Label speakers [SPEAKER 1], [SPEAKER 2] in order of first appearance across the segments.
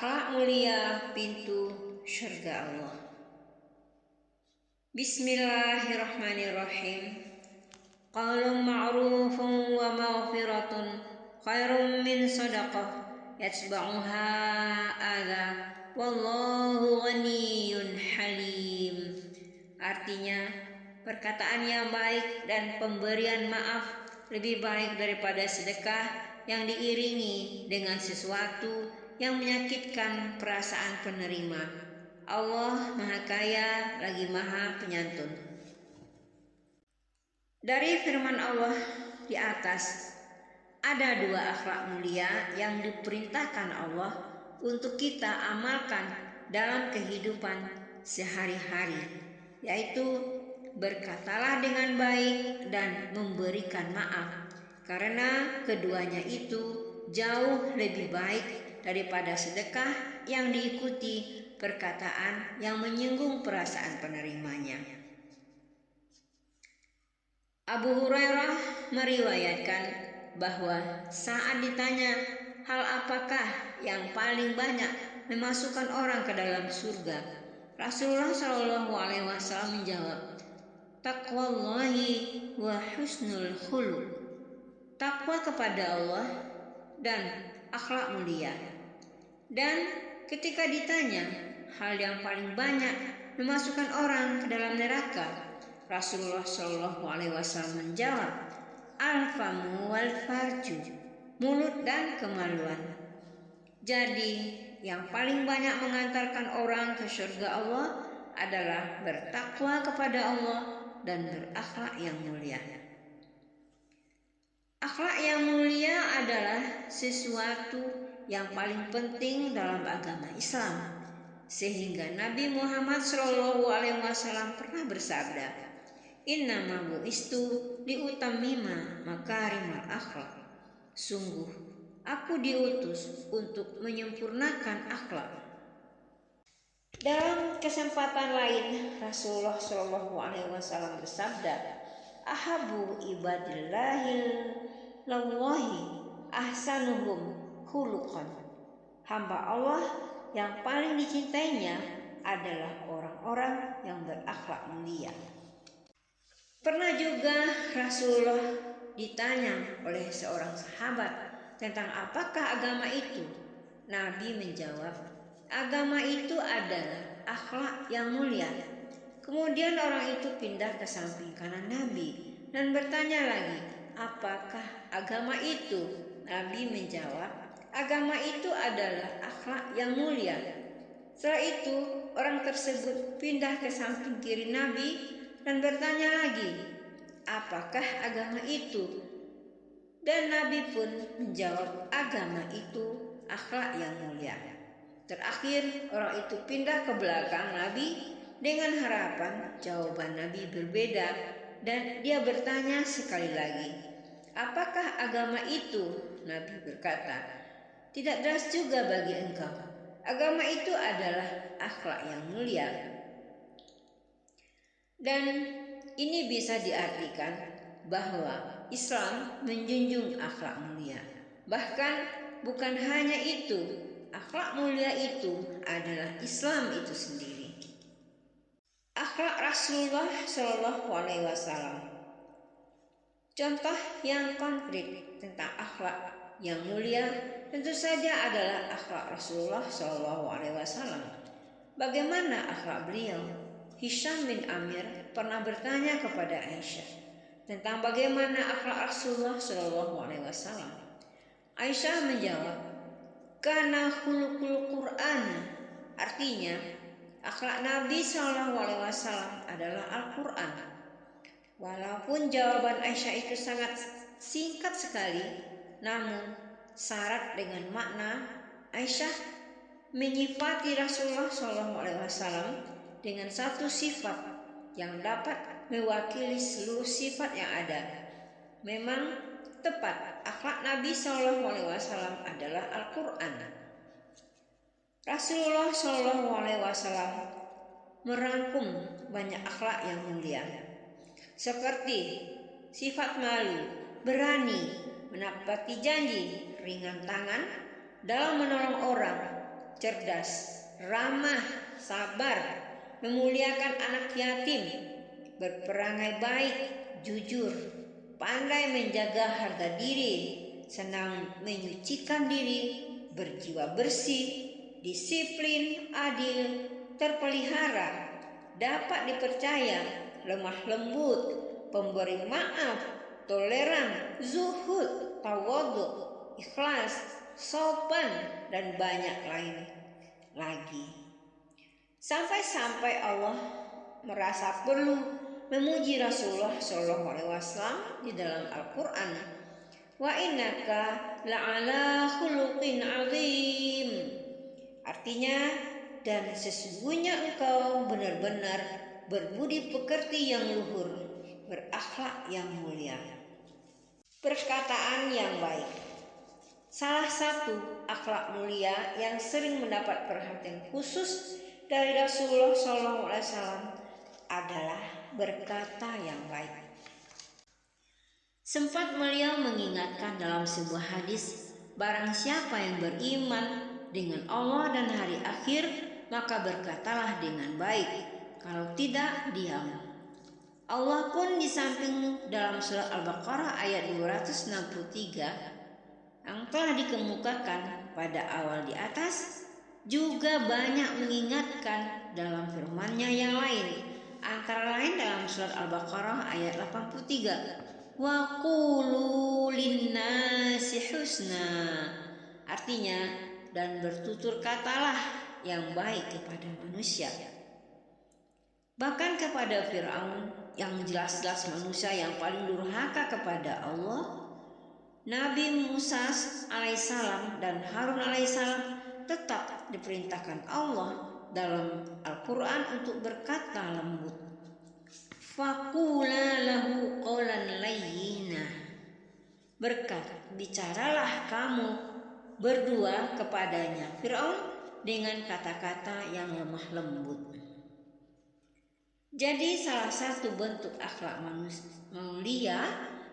[SPEAKER 1] Akhlak mulia pintu surga Allah. Bismillahirrahmanirrahim. Qaulun ma'rufun wa maghfiratun khairum min sadaqah yatba'uha adha wallahu ghaniyyun halim. Artinya, perkataan yang baik dan pemberian maaf lebih baik daripada sedekah yang diiringi dengan sesuatu yang menyakitkan perasaan penerima. Allah Maha Kaya lagi Maha Penyantun. Dari firman Allah di atas, ada dua akhlak mulia yang diperintahkan Allah untuk kita amalkan dalam kehidupan sehari-hari, yaitu berkatalah dengan baik dan memberikan maaf, karena keduanya itu jauh lebih baik daripada sedekah yang diikuti perkataan yang menyinggung perasaan penerimanya. Abu Hurairah meriwayatkan bahwa saat ditanya hal apakah yang paling banyak memasukkan orang ke dalam surga, Rasulullah SAW menjawab, taqwallahi wa husnul khuluq, takwa kepada Allah dan akhlak mulia. Dan ketika ditanya hal yang paling banyak memasukkan orang ke dalam neraka, Rasulullah SAW menjawab, al-famu wal farju, mulut dan kemaluan. Jadi yang paling banyak mengantarkan orang ke surga Allah adalah bertakwa kepada Allah dan berakhlak yang mulia. Akhlak yang mulia adalah sesuatu yang paling penting dalam agama Islam, sehingga Nabi Muhammad SAW pernah bersabda, innama bu'istu liutammima makarimal akhlak. Sungguh, aku diutus untuk menyempurnakan akhlak. Dalam kesempatan lain, Rasulullah SAW bersabda, ahabu ibadillahil lawahi ahsanuhum khuluqan. Hamba Allah yang paling dicintainya adalah orang-orang yang berakhlak mulia. Pernah juga Rasulullah ditanya oleh seorang sahabat tentang apakah agama itu. Nabi menjawab, agama itu adalah akhlak yang mulia. Kemudian orang itu pindah ke samping kanan Nabi dan bertanya lagi, apakah agama itu? Nabi menjawab, agama itu adalah akhlak yang mulia. Setelah itu, orang tersebut pindah ke samping kiri Nabi dan bertanya lagi, apakah agama itu? Dan Nabi pun menjawab, agama itu akhlak yang mulia. Terakhir, orang itu pindah ke belakang Nabi dengan harapan jawaban Nabi berbeda, dan dia bertanya sekali lagi, apakah agama itu? Nabi berkata, tidak jelas juga bagi engkau. Agama itu adalah akhlak yang mulia. Dan ini bisa diartikan bahwa Islam menjunjung akhlak mulia. Bahkan bukan hanya itu, akhlak mulia itu adalah Islam itu sendiri. Akhlak Rasulullah SAW. Contoh yang konkret tentang akhlak yang mulia tentu saja adalah akhlak Rasulullah SAW. Bagaimana akhlak beliau? Hisham bin Amir pernah bertanya kepada Aisyah tentang bagaimana akhlak Rasulullah SAW. Aisyah menjawab, kana khuluqul Qur'an, artinya akhlak Nabi SAW adalah Al-Quran. Walaupun jawaban Aisyah itu sangat singkat sekali, namun syarat dengan makna. Aisyah menyifati Rasulullah SAW dengan satu sifat yang dapat mewakili seluruh sifat yang ada. Memang tepat, akhlak Nabi SAW adalah Al-Quran. Rasulullah SAW merangkum banyak akhlak yang mulia, seperti sifat malu, berani, menepati janji, ringan tangan dalam menolong orang, cerdas, ramah, sabar, memuliakan anak yatim, berperangai baik, jujur, pandai menjaga harga diri, senang menyucikan diri, berjiwa bersih, disiplin, adil, terpelihara, dapat dipercaya, lemah lembut, pemberi maaf, toleran, zuhud, tawadhu, ikhlas, sopan, dan banyak lain lagi. Sampai-sampai Allah merasa perlu memuji Rasulullah SAW di dalam Al-Quran. Wa innaka la'ala khuluqin azim. Artinya, dan sesungguhnya engkau benar-benar berbudi pekerti yang luhur, berakhlak yang mulia. Perkataan yang baik. Salah satu akhlak mulia yang sering mendapat perhatian khusus dari Rasulullah SAW adalah berkata yang baik. Sempat beliau mengingatkan dalam sebuah hadis, barang siapa yang beriman dengan Allah dan hari akhir, maka berkatalah dengan baik, kalau tidak, diam. Allah pun di samping dalam surat Al-Baqarah ayat 263 yang telah dikemukakan pada awal di atas, juga banyak mengingatkan dalam firman-Nya yang lain, antara lain dalam surat Al-Baqarah ayat 83. Wa qulu linnasi husna. Artinya, dan bertutur katalah yang baik kepada manusia. Bahkan kepada Fir'aun yang jelas-jelas manusia yang paling durhaka kepada Allah, Nabi Musa alaihissalam dan Harun alaihissalam tetap diperintahkan Allah dalam Al-Quran untuk berkata lembut. Faqula lahu qawlan layyina. Berkata, bicaralah kamu berdua kepadanya Fir'aun dengan kata-kata yang lemah lembut. Jadi salah satu bentuk akhlak mulia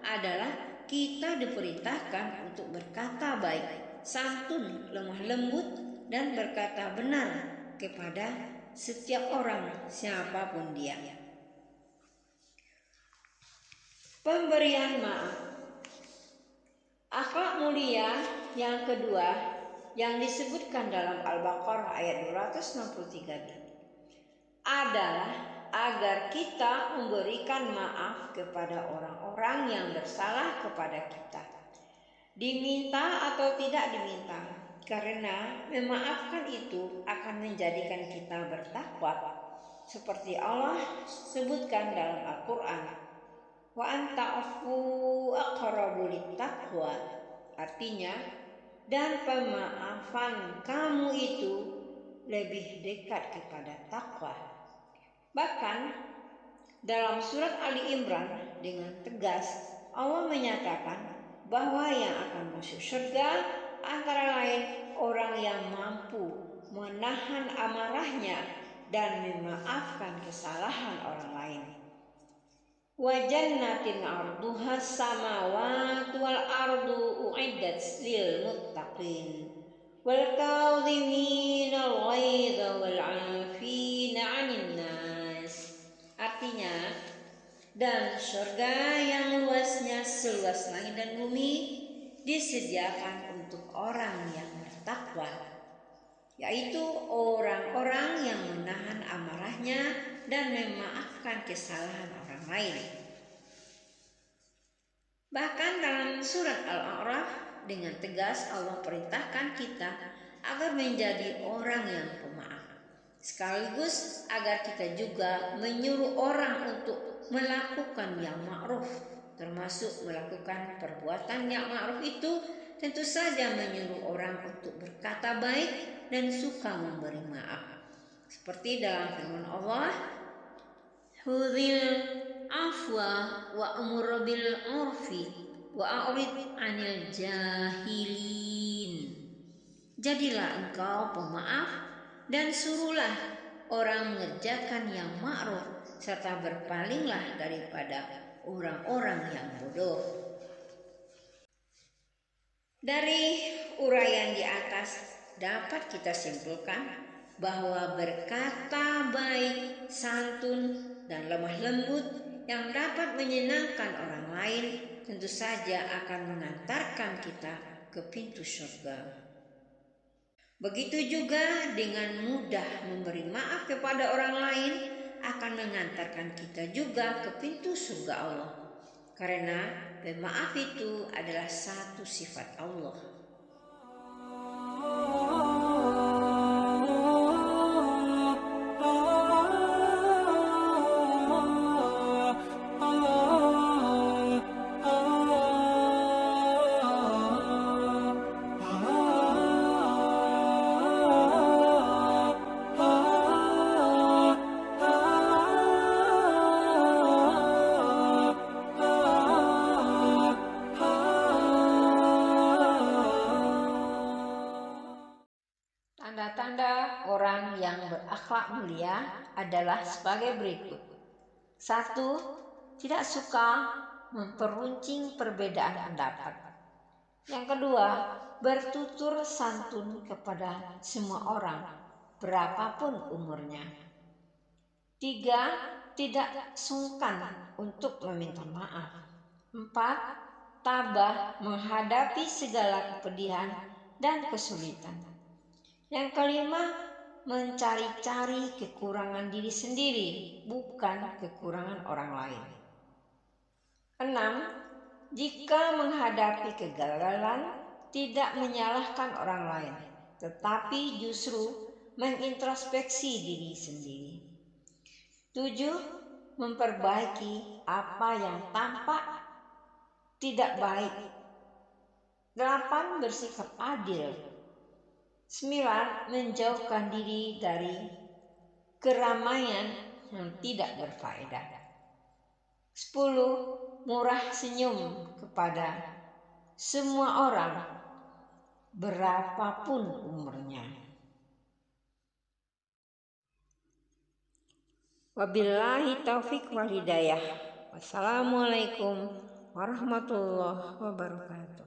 [SPEAKER 1] adalah kita diperintahkan untuk berkata baik, santun, lemah lembut, dan berkata benar kepada setiap orang siapapun dia. Pemberian maaf. Akhlak mulia yang kedua yang disebutkan dalam Al-Baqarah ayat 263 adalah agar kita memberikan maaf kepada orang-orang yang bersalah kepada kita, diminta atau tidak diminta, karena memaafkan itu akan menjadikan kita bertakwa, seperti Allah sebutkan dalam Al-Quran. Wa anta'afu aqrabu littaqwa. Artinya, dan pemaafan kamu itu lebih dekat kepada takwa. Bahkan dalam surat Ali Imran dengan tegas Allah menyatakan bahwa yang akan masuk surga antara lain orang yang mampu menahan amarahnya dan memaafkan kesalahan orang lain. Wa jannatin arduha samawati wal ardu uiddat lil muttaqin wal kadhimin al ghaidha wal 'afina 'anil nas. Artinya, dan surga yang luasnya seluas langit dan bumi disediakan untuk orang yang bertakwa, yaitu orang-orang yang menahan amarahnya dan memaafkan kesalahan orang lain. Bahkan dalam surat Al-A'raf dengan tegas Allah perintahkan kita agar menjadi orang yang pemaaf, sekaligus agar kita juga menyuruh orang untuk melakukan yang ma'ruf, termasuk melakukan perbuatan yang ma'ruf itu tentu saja menyuruh orang untuk berkata baik dan suka memberi maaf. Seperti dalam firman Allah, Hudhil afwa wa amur bil urfi wa a'rid 'anil jahilin. Jadilah engkau pemaaf dan suruhlah orang mengerjakan yang ma'ruf serta berpalinglah daripada orang-orang yang bodoh. Dari uraian di atas dapat kita simpulkan bahwa berkata baik, santun, dan lemah lembut yang dapat menyenangkan orang lain tentu saja akan mengantarkan kita ke pintu surga. Begitu juga dengan mudah memberi maaf kepada orang lain akan mengantarkan kita juga ke pintu surga Allah. Karena pemaaf itu adalah satu sifat Allah. Tanda-tanda orang yang berakhlak mulia adalah sebagai berikut. 1. Tidak suka memperuncing perbedaan pendapat. Yang kedua, bertutur santun kepada semua orang, berapapun umurnya. 3. Tidak sungkan untuk meminta maaf. 4. Tabah menghadapi segala kepedihan dan kesulitan. Yang kelima, mencari-cari kekurangan diri sendiri, bukan kekurangan orang lain. 6. Jika menghadapi kegagalan, tidak menyalahkan orang lain, tetapi justru mengintrospeksi diri sendiri. 7. Memperbaiki apa yang tampak tidak baik. 8. Bersikap adil. 9. Menjauhkan diri dari keramaian yang tidak berfaedah. 10. Murah senyum kepada semua orang, berapapun umurnya. Wabillahi taufik wal hidayah. Wassalamualaikum warahmatullahi wabarakatuh.